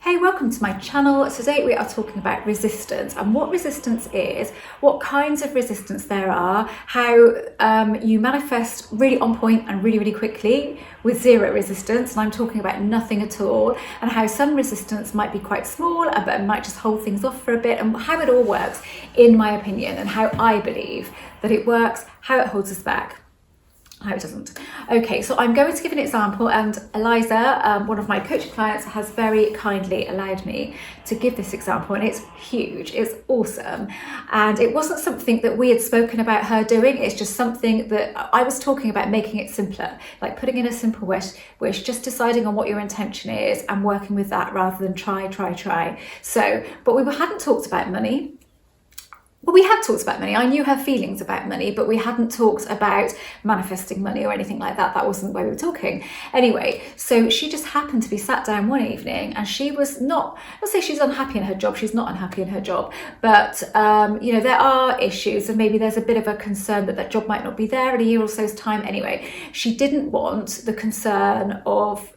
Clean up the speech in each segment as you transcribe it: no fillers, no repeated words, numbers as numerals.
Hey, welcome to my channel. Today we are talking about resistance and what resistance is, what kinds of resistance there are, how you manifest really on point and really quickly with zero resistance, and I'm talking about nothing at all, and how some resistance might be quite small but might just hold things off for a bit, and how it all works in my opinion, and how I believe that it works, how it holds us back, how it doesn't. Okay, so I'm going to give an example, and Eliza, one of my coaching clients, has very kindly allowed me to give this example, and it's huge, it's awesome, and it wasn't something that we had spoken about her doing. It's just something that I was talking about, making it simpler, like putting in a simple wish, just deciding on what your intention is and working with that rather than try. So, but we hadn't talked about money. Well, we had talked about money. I knew her feelings about money, but we hadn't talked about manifesting money or anything like that. That wasn't why we were talking. Anyway, so she just happened to be sat down one evening, and she was not, I'll say she's unhappy in her job. She's not unhappy in her job, but there are issues, and maybe there's a bit of a concern that job might not be there in a year or so's time. Anyway, she didn't want the concern of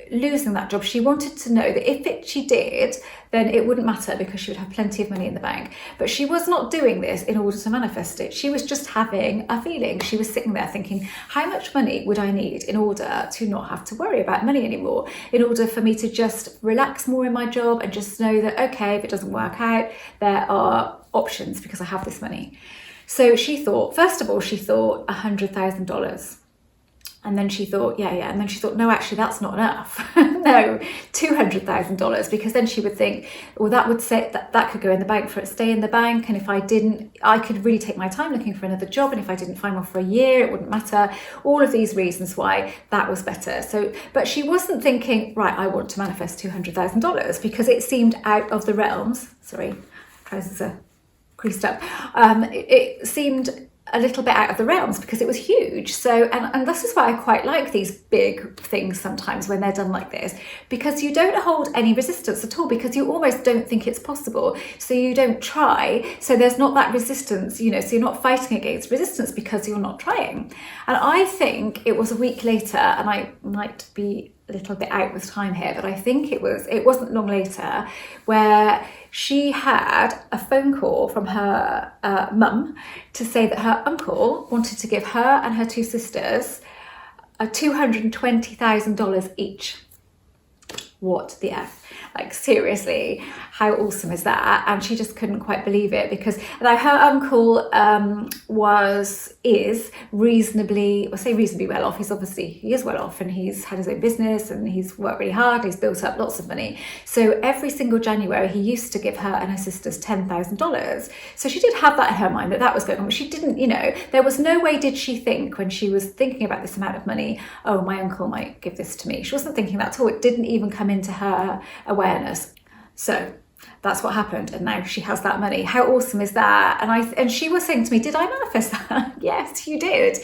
losing that job. She wanted to know that if she did, then it wouldn't matter because she would have plenty of money in the bank. But she was not doing this in order to manifest it. She was just having a feeling. She was sitting there thinking, how much money would I need in order to not have to worry about money anymore? In order for me to just relax more in my job and just know that, okay, if it doesn't work out, there are options because I have this money. So she thought, first of all, $100,000. And then she thought, and then she thought, no, actually, that's not enough. No, $200,000, because then she would think, well, that would say that could go in the bank for it, stay in the bank. And if I didn't, I could really take my time looking for another job. And if I didn't find one for a year, it wouldn't matter. All of these reasons why that was better. So, but she wasn't thinking, right, I want to manifest $200,000, because it seemed out of the realms. Sorry, trousers are creased up. It seemed a little bit out of the realms because it was huge. So, and this is why I quite like these big things sometimes when they're done like this, because you don't hold any resistance at all, because you almost don't think it's possible. So you don't try. So there's not that resistance, so you're not fighting against resistance because you're not trying. And I think it was a week later, and I might be a little bit out with time here, but I think it wasn't long later, where she had a phone call from her mum to say that her uncle wanted to give her and her two sisters $220,000 each. What the F? Like, seriously, how awesome is that? And she just couldn't quite believe it, because her uncle is reasonably well off. He is well off, and he's had his own business, and he's worked really hard, and he's built up lots of money. So every single January he used to give her and her sisters $10,000. So she did have that in her mind, that was going on, but she didn't, there was no way did she think, when she was thinking about this amount of money, oh, my uncle might give this to me. She wasn't thinking that at all. It didn't even come into her awareness. So that's what happened, and now she has that money. How awesome is that? And she was saying to me, did I manifest that? Yes, you did.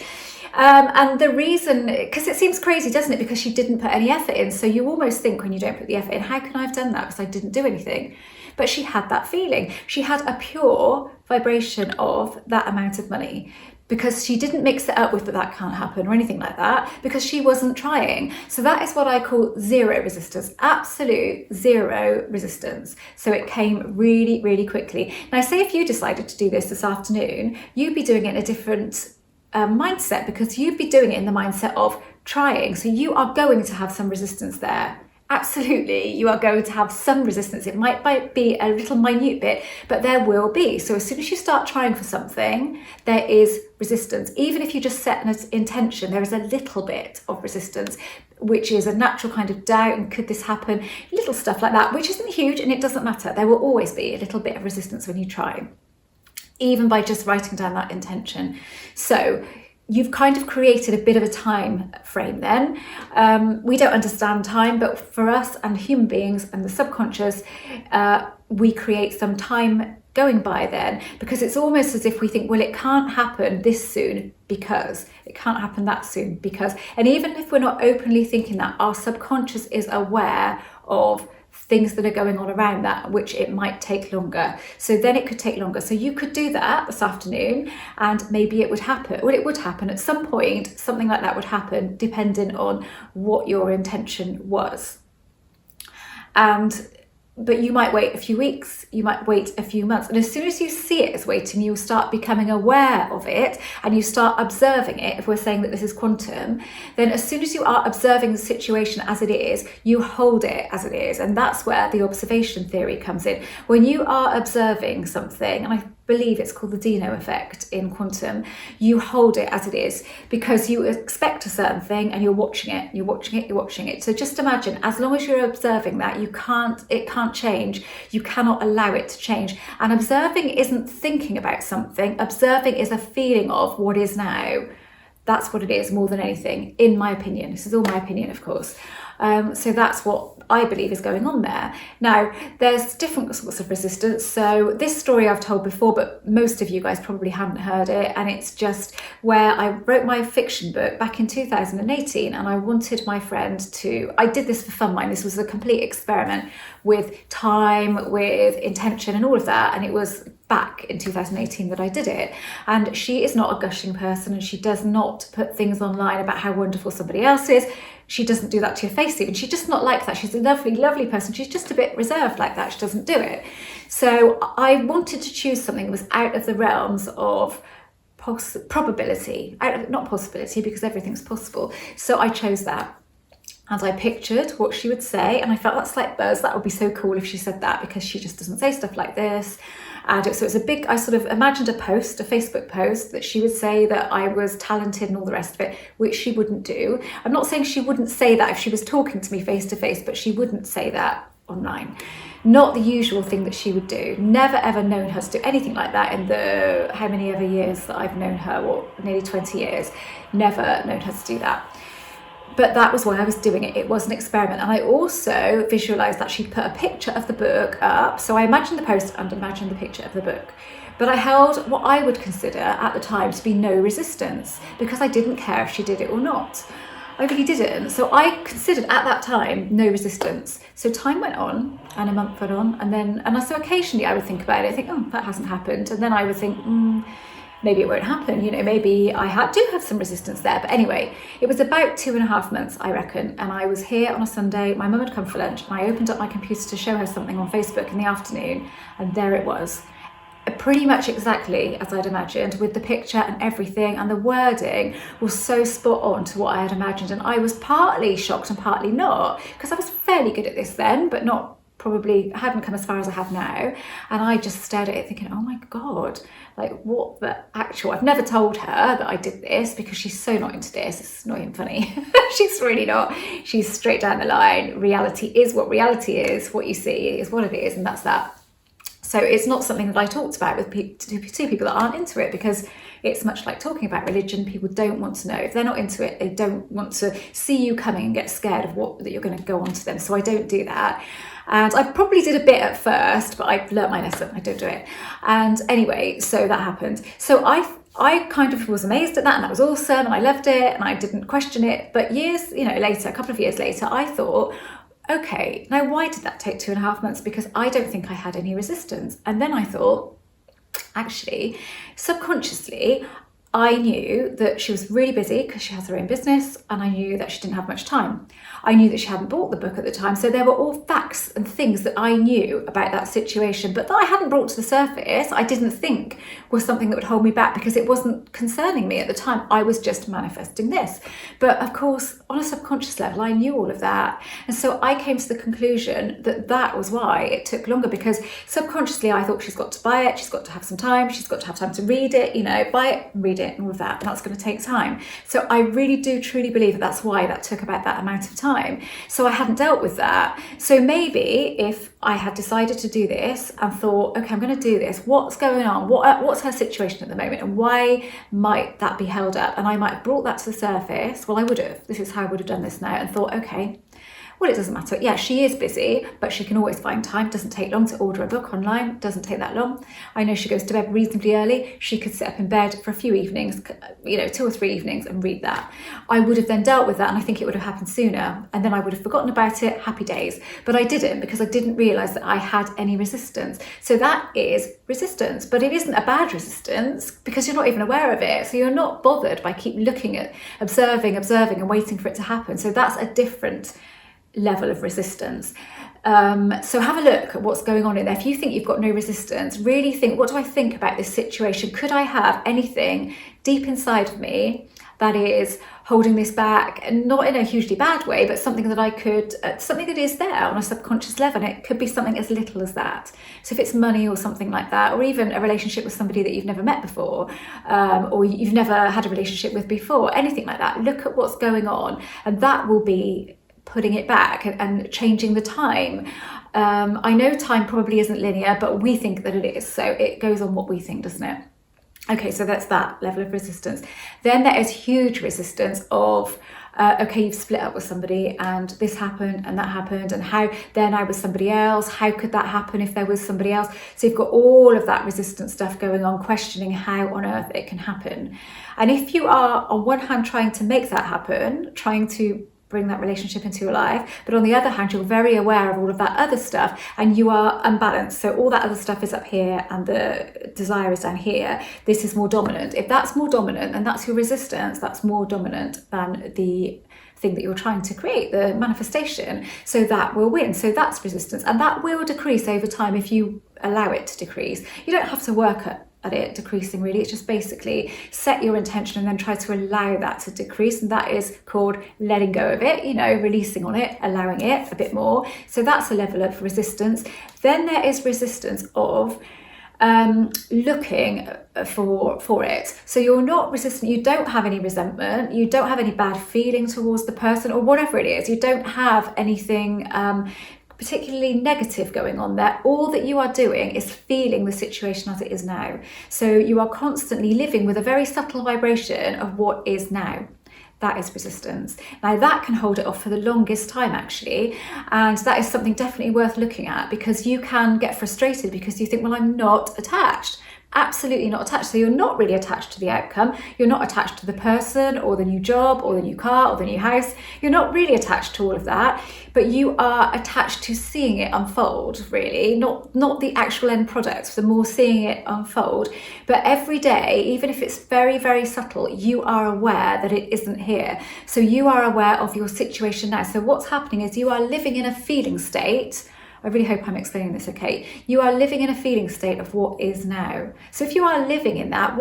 And the reason, because it seems crazy, doesn't it? Because she didn't put any effort in. So you almost think, when you don't put the effort in, how can I have done that? Because I didn't do anything. But she had that feeling. She had a pure vibration of that amount of money, because she didn't mix it up with that can't happen or anything like that, because she wasn't trying. So that is what I call zero resistance, absolute zero resistance. So it came really quickly. Now, say if you decided to do this afternoon, you'd be doing it in a different mindset, because you'd be doing it in the mindset of trying. So you are going to have some resistance there. Absolutely, you are going to have some resistance. It might be a little minute bit, but there will be. So as soon as you start trying for something, there is resistance. Even if you just set an intention, there is a little bit of resistance, which is a natural kind of doubt, and could this happen? Little stuff like that, which isn't huge, and it doesn't matter. There will always be a little bit of resistance when you try, even by just writing down that intention. So you've kind of created a bit of a time frame then. We don't understand time, but for us and human beings and the subconscious, we create some time going by then, because it's almost as if we think, well, it can't happen this soon because it can't happen that soon because, and even if we're not openly thinking that, our subconscious is aware of things that are going on around that, which it might take longer. So then it could take longer. So you could do that this afternoon, and maybe it would happen. Well, it would happen at some point. Something like that would happen, depending on what your intention was. And but you might wait a few weeks, you might wait a few months. And as soon as you see it as waiting, you'll start becoming aware of it and you start observing it. If we're saying that this is quantum, then as soon as you are observing the situation as it is, you hold it as it is. And that's where the observation theory comes in. When you are observing something, and I believe it's called the Dino Effect in quantum, you hold it as it is because you expect a certain thing and you're watching it, you're watching it, you're watching it. So just imagine, as long as you're observing that, it can't change. You cannot allow it to change. And observing isn't thinking about something. Observing is a feeling of what is now. That's what it is more than anything, in my opinion. This is all my opinion, of course. So that's what I believe is going on there. Now, there's different sorts of resistance. So this story I've told before, but most of you guys probably haven't heard it. And it's just where I wrote my fiction book back in 2018. And I wanted my friend to, I did this for fun, mind. This was a complete experiment with time, with intention and all of that. And it was back in 2018 that I did it. And she is not a gushing person, and she does not put things online about how wonderful somebody else is. She doesn't do that to your face even. She's just not like that. She's a lovely, lovely person. She's just a bit reserved like that. She doesn't do it. So I wanted to choose something that was out of the realms of probability, not possibility, because everything's possible. So I chose that. And I pictured what she would say, and I felt that's like Buzz. That would be so cool if she said that, because she just doesn't say stuff like this. And so it's a big, I sort of imagined a post, a Facebook post, that she would say that I was talented and all the rest of it, which she wouldn't do. I'm not saying she wouldn't say that if she was talking to me face to face, but she wouldn't say that online. Not the usual thing that she would do. Never ever known her to do anything like that in the how many ever years that I've known her, or nearly 20 years. Never known her to do that. But that was why I was doing it. It was an experiment. And I also visualised that she'd put a picture of the book up. So I imagined the post and imagined the picture of the book. But I held what I would consider at the time to be no resistance, because I didn't care if she did it or not. I really didn't. So I considered at that time no resistance. So time went on and a month went on. And so occasionally I would think about it. I think, oh, that hasn't happened. And then I would think, maybe it won't happen, maybe I do have some resistance there. But anyway, it was about 2.5 months, I reckon. And I was here on a Sunday, my mum had come for lunch, and I opened up my computer to show her something on Facebook in the afternoon. And there it was, pretty much exactly as I'd imagined, with the picture and everything. And the wording was so spot on to what I had imagined. And I was partly shocked and partly not, because I was fairly good at this then, but probably hadn't come as far as I have now. And I just stared at it thinking, oh my God, like what the actual, I've never told her that I did this, because she's so not into this. It's not even funny. She's really not. She's straight down the line. Reality is what reality is. What you see is what it is, and that's that. So it's not something that I talked about with two people that aren't into it, because it's much like talking about religion. People don't want to know. If they're not into it, they don't want to see you coming and get scared of that you're going to go on to them. So I don't do that. And I probably did a bit at first, but I've learnt my lesson. I don't do it. And anyway, so that happened. So I kind of was amazed at that, and that was awesome, and I loved it, and I didn't question it. But years, later, a couple of years later, I thought, okay, now why did that take 2.5 months? Because I don't think I had any resistance. And then I thought, actually, subconsciously, I knew that she was really busy because she has her own business, and I knew that she didn't have much time. I knew that she hadn't bought the book at the time. So there were all facts and things that I knew about that situation, but that I hadn't brought to the surface. I didn't think was something that would hold me back, because it wasn't concerning me at the time. I was just manifesting this. But of course, on a subconscious level, I knew all of that. And so I came to the conclusion that that was why it took longer, because subconsciously I thought she's got to buy it. She's got to have some time. She's got to have time to read it, buy it, read it, and all of that. And that's going to take time. So I really do truly believe that that's why that took about that amount of time. So I hadn't dealt with that. So maybe if I had decided to do this and thought, okay, I'm going to do this, what's going on? What's her situation at the moment? And why might that be held up? And I might have brought that to the surface. Well, I would have. This is how I would have done this now, and thought, okay, well, it doesn't matter. Yeah, she is busy, but she can always find time. Doesn't take long to order a book online. Doesn't take that long. I know she goes to bed reasonably early. She could sit up in bed for a few evenings, 2 or 3 evenings, and read that. I would have then dealt with that, and I think it would have happened sooner. And then I would have forgotten about it. Happy days. But I didn't, because I didn't realise that I had any resistance. So that is resistance, but it isn't a bad resistance, because you're not even aware of it. So you're not bothered by keep looking at, observing, and waiting for it to happen. So that's a different level of resistance. So have a look at what's going on in there. If you think you've got no resistance, really think, what do I think about this situation? Could I have anything deep inside of me that is holding this back, and not in a hugely bad way, but something that I could, something that is there on a subconscious level, and it could be something as little as that. So if it's money or something like that, or even a relationship with somebody that you've never met before, or you've never had a relationship with before, anything like that, look at what's going on, and that will be putting it back and changing the time. I know time probably isn't linear, but we think that it is, so it goes on what we think, doesn't it? Okay, so that's that level of resistance. Then there is huge resistance of, okay, you've split up with somebody and this happened and that happened, and how then I was somebody else, how could that happen if there was somebody else? So you've got all of that resistance stuff going on, questioning how on earth it can happen. And if you are on one hand trying to make that happen, trying to bring that relationship into your life, but on the other hand you're very aware of all of that other stuff and you are unbalanced, so all that other stuff is up here and the desire is down here, this is more dominant. If that's more dominant, and that's your resistance, that's more dominant than the thing that you're trying to create, the manifestation, so that will win. So that's resistance, and that will decrease over time if you allow it to decrease. You don't have to work at it decreasing, really. It's just basically set your intention and then try to allow that to decrease, and that is called letting go of it, releasing on it, allowing it a bit more. So that's a level of resistance. Then there is resistance of looking for it. So you're not resistant, you don't have any resentment, you don't have any bad feeling towards the person or whatever it is, you don't have anything particularly negative going on there. All that you are doing is feeling the situation as it is now. So you are constantly living with a very subtle vibration of what is now. That is resistance. Now that can hold it off for the longest time, actually, and that is something definitely worth looking at, because you can get frustrated because you think, well, I'm not attached. Absolutely not attached. So you're not really attached to the outcome. You're not attached to the person or the new job or the new car or the new house. You're not really attached to all of that, but you are attached to seeing it unfold, really, not the actual end product, the more seeing it unfold. But every day, even if it's very, very subtle, you are aware that it isn't here. So you are aware of your situation now. So what's happening is you are living in a feeling state. I really hope I'm explaining this okay. You are living in a feeling state of what is now. So if you are living in that,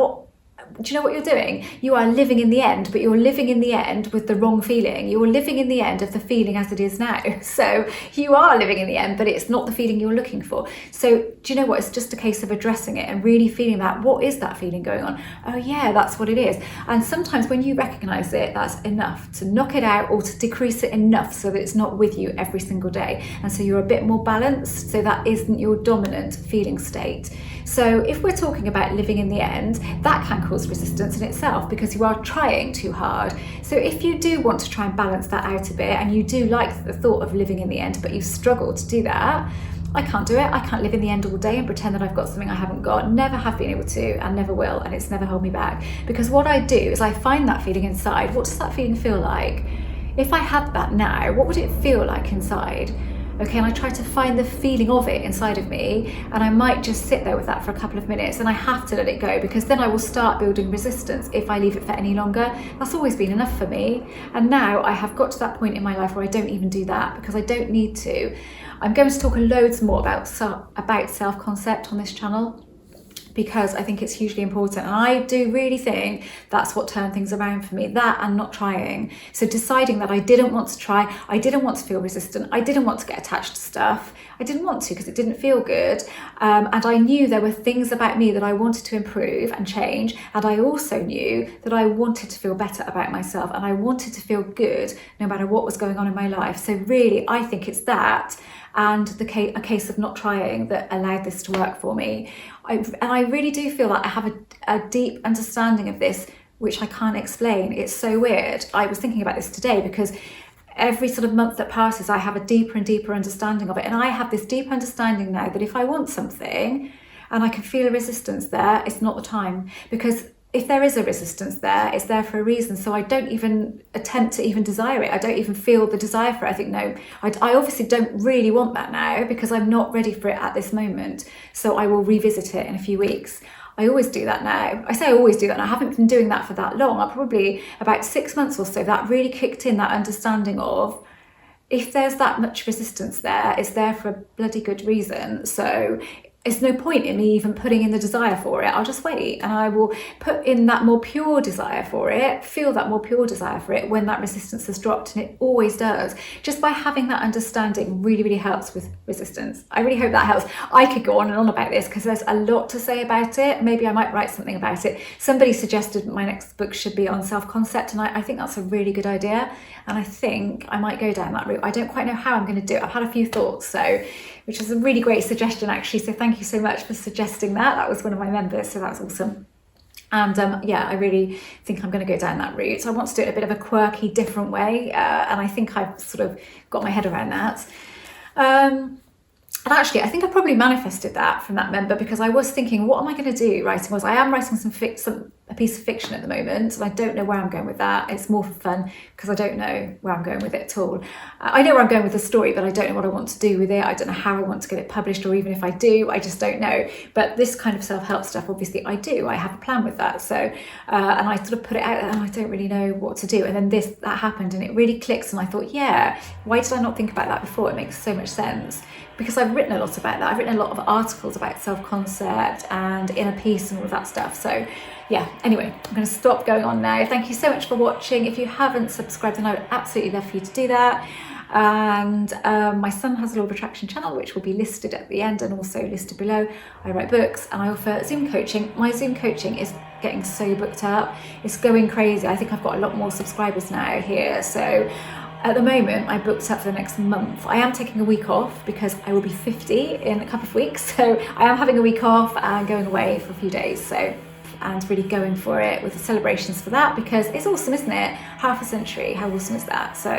do you know what you're doing? You are living in the end, but you're living in the end with the wrong feeling. You're living in the end of the feeling as it is now. So you are living in the end, but it's not the feeling you're looking for. So do you know what? It's just a case of addressing it and really feeling that. What is that feeling going on? Oh yeah, that's what it is. And sometimes when you recognize it, that's enough to knock it out or to decrease it enough so that it's not with you every single day. And so you're a bit more balanced, so that isn't your dominant feeling state. So if we're talking about living in the end, that can cause resistance in itself because you are trying too hard. So if you do want to try and balance that out a bit, and you do like the thought of living in the end, but you struggle to do that, I can't do it. I can't live in the end all day and pretend that I've got something I haven't got. Never have been able to, and never will, and it's never held me back. Because what I do is I find that feeling inside. What does that feeling feel like? If I had that now, what would it feel like inside? Okay, and I try to find the feeling of it inside of me, and I might just sit there with that for a couple of minutes, and I have to let it go because then I will start building resistance if I leave it for any longer. That's always been enough for me, and now I have got to that point in my life where I don't even do that because I don't need to. I'm going to talk loads more about self-concept on this channel, because I think it's hugely important, and I do really think that's what turned things around for me, that and not trying. So deciding that I didn't want to try, I didn't want to feel resistant, I didn't want to get attached to stuff, I didn't want to because it didn't feel good, and I knew there were things about me that I wanted to improve and change, and I also knew that I wanted to feel better about myself, and I wanted to feel good no matter what was going on in my life. So really I think it's that and a case of not trying that allowed this to work for me. And I really do feel like I have a deep understanding of this, which I can't explain. It's so weird. I was thinking about this today because every sort of month that passes, I have a deeper and deeper understanding of it. And I have this deep understanding now that if I want something and I can feel a resistance there, it's not the time. Because if there is a resistance there, it's there for a reason. So I don't even attempt to even desire it. I don't even feel the desire for it. I think, no, I obviously don't really want that now because I'm not ready for it at this moment. So I will revisit it in a few weeks. I always do that now. I say I always do that, and I haven't been doing that for that long. Probably about 6 months or so, that really kicked in, that understanding of, if there's that much resistance there, it's there for a bloody good reason. So it's no point in me even putting in the desire for it. I'll just wait, and I will put in that more pure desire for it, feel that more pure desire for it when that resistance has dropped, and it always does. Just by having that understanding really, really helps with resistance. I really hope that helps. I could go on and on about this because there's a lot to say about it. Maybe I might write something about it. Somebody suggested my next book should be on self-concept, and I think that's a really good idea, and I think I might go down that route. I don't quite know how I'm going to do it. I've had a few thoughts, which is a really great suggestion actually, so thank you so much for suggesting that. That was one of my members, so that's awesome. And yeah, I really think I'm going to go down that route. So I want to do it in a bit of a quirky, different way, and I think I've sort of got my head around that. And actually, I think I probably manifested that from that member, because I was thinking, what am I going to do writing? I am writing a piece of fiction at the moment, and I don't know where I'm going with that. It's more for fun because I don't know where I'm going with it at all. I know where I'm going with the story, but I don't know what I want to do with it. I don't know how I want to get it published, or even if I do, I just don't know. But this kind of self-help stuff, obviously I do. I have a plan with that. So, and I sort of put it out there and I don't really know what to do. And then that happened and it really clicked, and I thought, yeah, why did I not think about that before? It makes so much sense. Because I've written a lot about that. I've written a lot of articles about self-concept and inner peace and all of that stuff. So yeah, anyway, I'm going to stop going on now. Thank you so much for watching. If you haven't subscribed, then I would absolutely love for you to do that. And my son has a Law of Attraction channel, which will be listed at the end and also listed below. I write books and I offer Zoom coaching. My Zoom coaching is getting so booked up. It's going crazy. I think I've got a lot more subscribers now here. So at the moment, I booked up for the next month. I am taking a week off because I will be 50 in a couple of weeks. So I am having a week off and going away for a few days. So, and really going for it with the celebrations for that, because it's awesome, isn't it? Half a century, how awesome is that? So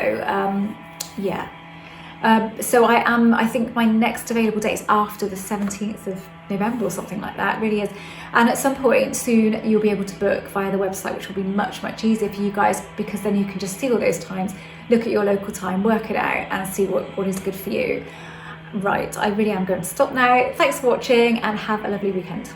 yeah. So I think my next available date is after the 17th of November or something like that. It really is. And at some point soon you'll be able to book via the website, which will be much, much easier for you guys, because then you can just see all those times, look at your local time, work it out and see what is good for you. Right, I really am going to stop now. Thanks for watching and have a lovely weekend.